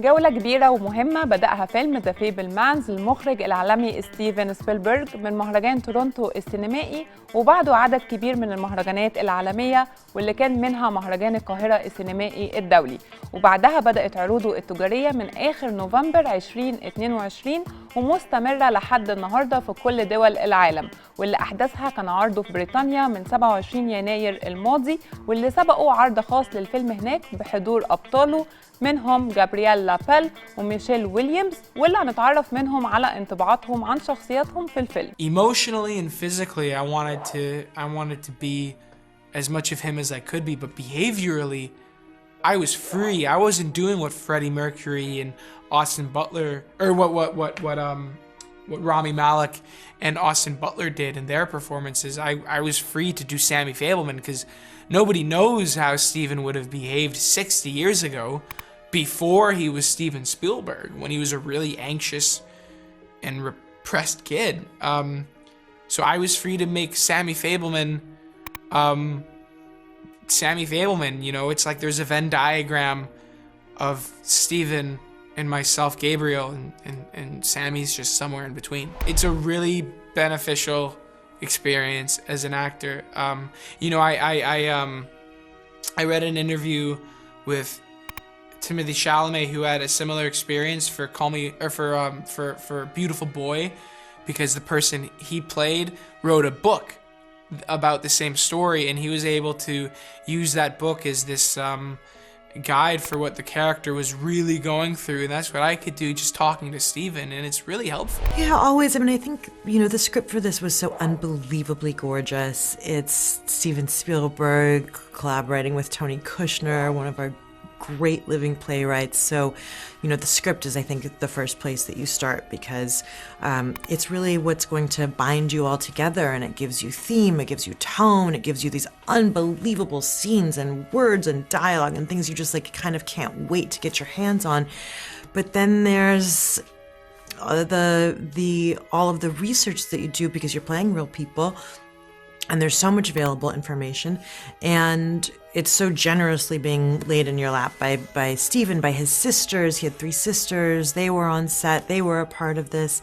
جولة كبيرة ومهمة بدأها فيلم ذا فيبلمانز للمخرج العالمي ستيفن سبيلبرغ من مهرجان تورونتو السينمائي، وبعده عدد كبير من المهرجانات العالمية واللي كان منها مهرجان القاهرة السينمائي الدولي. وبعدها بدأت عروضه التجارية من آخر نوفمبر 2022 ومستمرة لحد النهاردة في كل دول العالم، واللي أحدثها كان عرضه في بريطانيا من 27 يناير الماضي، واللي سبقوا عرض خاص للفيلم هناك بحضور أبطاله منهم جابرييل لابيل وميشيل ويليامز، واللي هنتعرف منهم على انطباعاتهم عن شخصياتهم في الفيلم. Emotionally and physically, I wanted to be as much of him as I could be, but behaviorally, I was free. I wasn't doing what Freddie Mercury and Austin Butler, or what Rami Malek and Austin Butler did in their performances. I was free to do Sammy Fabelman because nobody knows how Steven would have behaved 60 years ago before he was Steven Spielberg, when he was a really anxious and repressed kid. So I was free to make Sammy Fabelman, you know, it's like there's a Venn diagram of Steven and myself, Gabriel, and Sammy's just somewhere in between. It's a really beneficial experience as an actor. You know, I read an interview with Timothy Chalamet, who had a similar experience for for Beautiful Boy, because the person he played wrote a book about the same story, and he was able to use that book as this guide for what the character was really going through, and that's what I could do just talking to Steven, and it's really helpful. Yeah, always. I mean, I think, you know, the script for this was so unbelievably gorgeous. It's Steven Spielberg collaborating with Tony Kushner, one of our great living playwrights. So, you know, the script is, I think, the first place that you start, because it's really what's going to bind you all together, and it gives you theme, it gives you tone, it gives you these unbelievable scenes and words and dialogue and things you just like kind of can't wait to get your hands on. But then there's all of the research that you do, because you're playing real people, and there's so much available information, and it's so generously being laid in your lap by Steven, by his sisters. He had 3 sisters. They were on set. They were a part of this.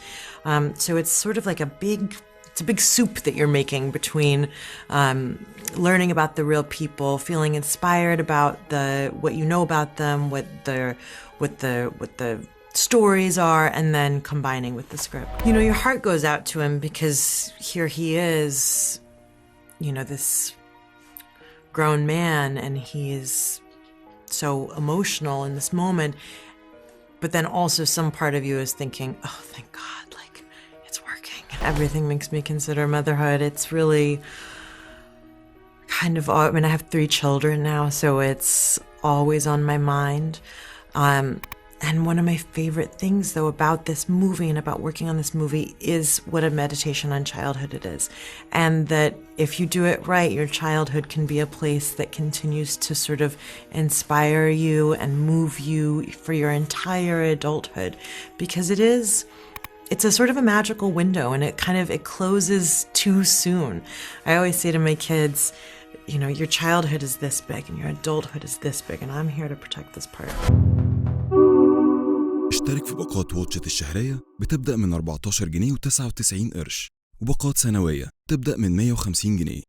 So it's sort of like it's a big soup that you're making between learning about the real people, feeling inspired about what you know about them, what the stories are, and then combining with the script. You know, your heart goes out to him, because here he is, you know, this grown man, and he's so emotional in this moment, but then also some part of you is thinking, oh, thank God, like, it's working. Everything makes me consider motherhood. It's really kind of, I mean, I have 3 children now, so it's always on my mind. And one of my favorite things, though, about this movie and about working on this movie is what a meditation on childhood it is. And that if you do it right, your childhood can be a place that continues to sort of inspire you and move you for your entire adulthood. Because it's a sort of a magical window, and it closes too soon. I always say to my kids, you know, your childhood is this big and your adulthood is this big, and I'm here to protect this part. اشترك في باقات واتشت الشهرية بتبدأ من 14 جنيه و99 قرش، وباقات سنوية تبدأ من 150 جنيه.